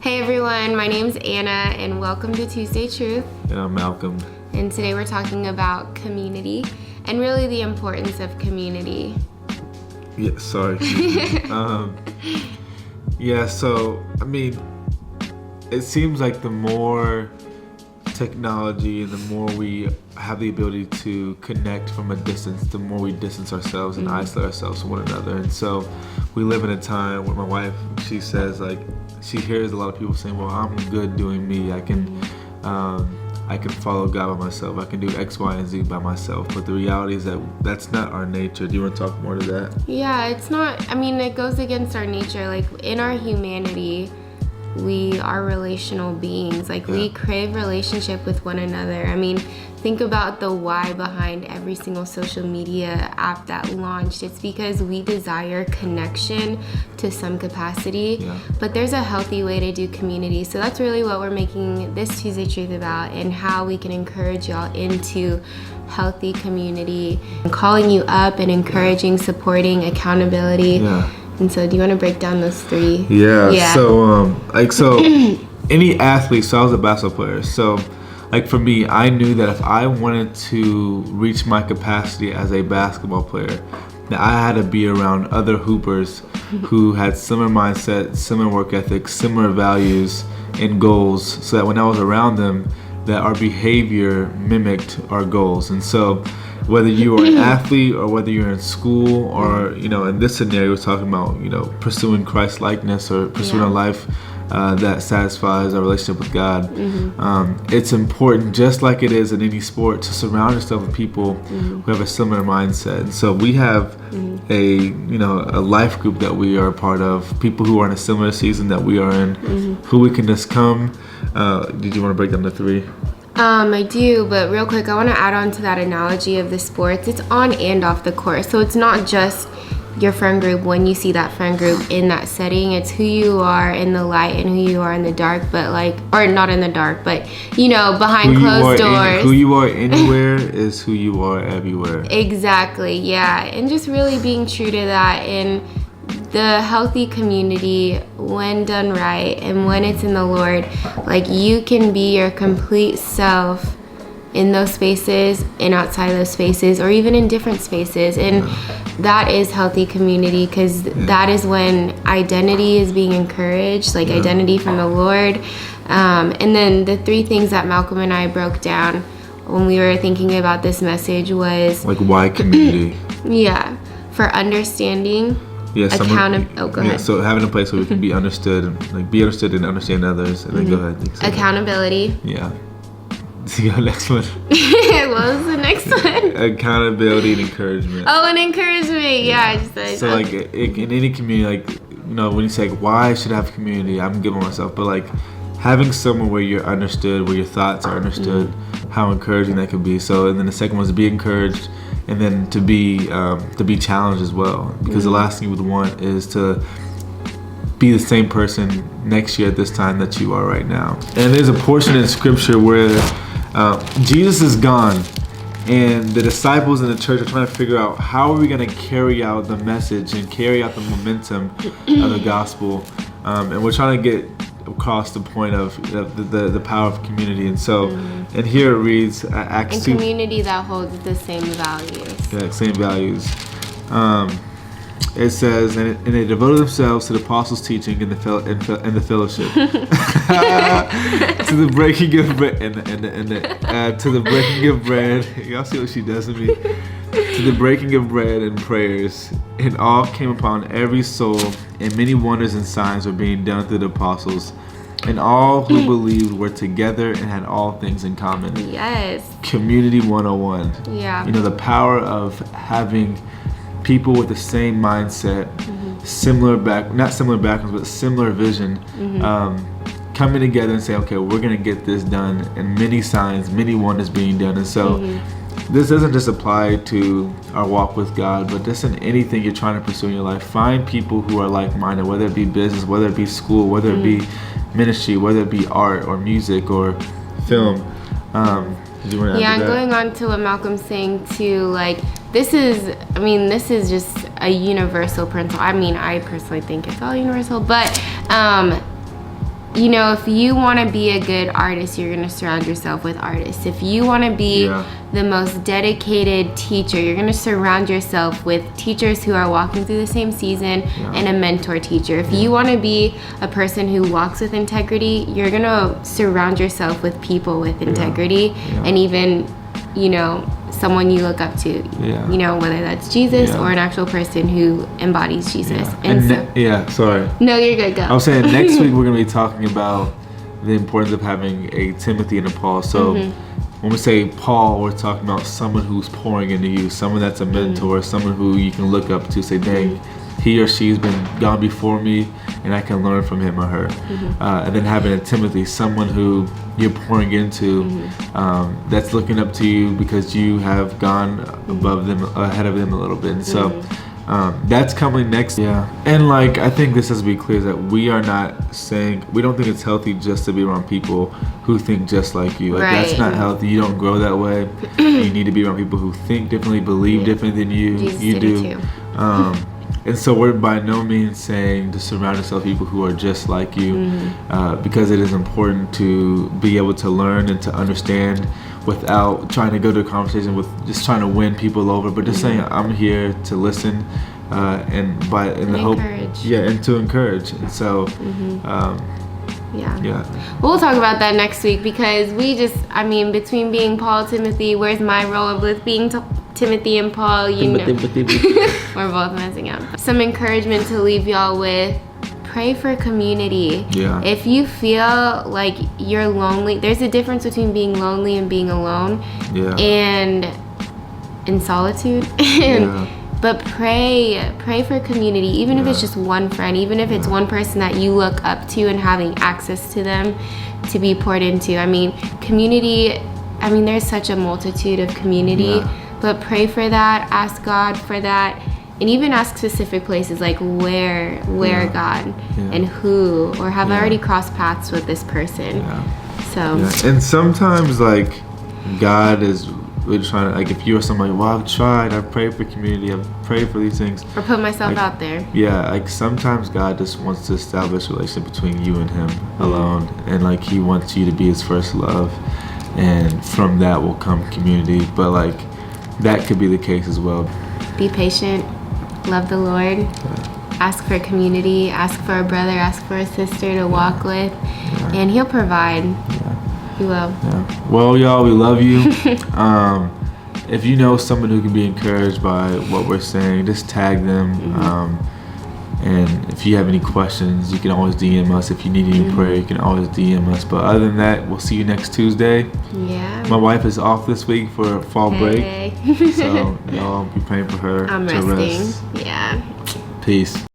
Hey everyone, my name's Anna and welcome to Tuesday Truth. And I'm Malcolm. And today we're talking about community and really the importance of community. Yeah, sorry. It seems like the more technology and the more we have the ability to connect from a distance, the more we distance ourselves and isolate ourselves from one another. And so we live in a time where my wife, she says, like, she hears a lot of people saying, well, I'm good doing me. I can follow God by myself. I can do X, Y, and Z by myself. But the reality is that that's not our nature. Do you want to talk more to that? Yeah, it's not, it goes against our nature. Like, in our humanity, we are relational beings. We crave relationship with one another. Think about the why behind every single social media app that launched. It's because we desire connection to some capacity, but there's a healthy way to do community. So that's really what we're making this Tuesday Truth about, and how we can encourage y'all into healthy community, and calling you up and encouraging, supporting, accountability. And so do you want to break down those three? So any athlete, so I was a basketball player. So for me, I knew that if I wanted to reach my capacity as a basketball player, that I had to be around other hoopers who had similar mindset, similar work ethic, similar values and goals, so that when I was around them, that our behavior mimicked our goals. And so whether you are an athlete or whether you're in school or, in this scenario, we're talking about, pursuing Christ likeness or pursuing a life that satisfies our relationship with God. It's important, just like it is in any sport, to surround yourself with people who have a similar mindset. And so we have a life group that we are a part of, people who are in a similar season that we are in, who we can just come. Did you want to break down the three? I do, but real quick, I want to add on to that analogy of the sports. It's on and off the court. So it's not just your friend group when you see that friend group in that setting. It's who you are in the light and who you are in the dark, or not in the dark, but behind closed doors. Who you are anywhere is who you are everywhere. Exactly, yeah. And just really being true to that. And the healthy community, when done right and when it's in the Lord, you can be your complete self in those spaces and outside those spaces, or even in different spaces. And that is healthy community, because that is when identity is being encouraged, identity from the Lord. And then the three things that Malcolm and I broke down when we were thinking about this message was why community? For understanding. Go ahead. So having a place where we can be understood, and be understood and understand others, and then go ahead. Accountability. See your next one. What was the next one? Accountability and encouragement. Oh, and encouragement. In any community, when you say why should I have a community, I'm giving myself, but having somewhere where you're understood, where your thoughts are understood, how encouraging that can be. So, and then the second one is to be encouraged, and then to be challenged as well, because the last thing you would want is to be the same person next year at this time that you are right now. And there's a portion in scripture where Jesus is gone, and the disciples in the church are trying to figure out how are we going to carry out the message and carry out the momentum of the gospel, and we're trying to get across the point of the power of community. And so, and here it reads Acts 2. Community that holds the same values. Yeah, same values. It says, and they devoted themselves to the apostles' teaching and the fellowship, to the breaking of bread, to the breaking of bread. Y'all see what she does to me? To the breaking of bread and prayers, and all came upon every soul, and many wonders and signs were being done through the apostles. And all who believed were together and had all things in common. Yes. Community 101. Yeah. The power of having people with the same mindset, not similar backgrounds, but similar vision, coming together and say, okay, we're going to get this done, and many signs, many wonders being done. And so this doesn't just apply to our walk with God, but just in anything you're trying to pursue in your life. Find people who are like-minded, whether it be business, whether it be school, whether it be ministry, whether it be art or music or film. Did you want to add to that? Going on to what Malcolm's saying too, this is just a universal principle. I personally think it's all universal, but you know, if you want to be a good artist, you're going to surround yourself with artists. If you want to be the most dedicated teacher, you're going to surround yourself with teachers who are walking through the same season and a mentor teacher. If you want to be a person who walks with integrity, you're going to surround yourself with people with integrity and even, you know, someone you look up to, you know, whether that's Jesus or an actual person who embodies Jesus. And sorry. No, you're good, go. I was saying next week we're going to be talking about the importance of having a Timothy and a Paul. So when we say Paul, we're talking about someone who's pouring into you, someone that's a mentor, someone who you can look up to, say, dang, he or she's been gone before me and I can learn from him or her. And then having a Timothy, someone who you're pouring into, that's looking up to you because you have gone above them, ahead of them a little bit. And so that's coming next. And like, I think this has to be clear, is that we are not saying, we don't think it's healthy just to be around people who think just like you. Like, that's not healthy. You don't grow that way. You need to be around people who think differently, believe differently than you. Jesus you did do. it too. And so we're by no means saying to surround yourself with people who are just like you, because it is important to be able to learn and to understand without trying to go to a conversation with just trying to win people over, but just saying, I'm here to listen and the hope, and to encourage. And so, we'll talk about that next week, because between being Paul, Timothy, where's my role with being Timothy and Paul, you know, we're both messing up. Some encouragement to leave y'all with: pray for community. If you feel like you're lonely, there's a difference between being lonely and being alone, and in solitude. But pray for community, even if it's just one friend, even if it's one person that you look up to and having access to them to be poured into. I mean, community, there's such a multitude of community, but pray for that, ask God for that, and even ask specific places like where God and who, or have I already crossed paths with this person? So and sometimes like God is really trying to, like, if you're somebody, I've tried, I've prayed for community, I've prayed for these things, or put myself out there. Like sometimes God just wants to establish a relationship between you and him alone, and like he wants you to be his first love, and from that will come community. But like that could be the case as well. Be patient, love the Lord, ask for community, ask for a brother, ask for a sister to walk with, and he'll provide. He will. Well, y'all, we love you. If you know someone who can be encouraged by what we're saying, just tag them. And if you have any questions, you can always DM us. If you need any prayer, you can always DM us. But other than that, we'll see you next Tuesday. My wife is off this week for fall break. So y'all be praying for her. I'm to resting. rest. Peace.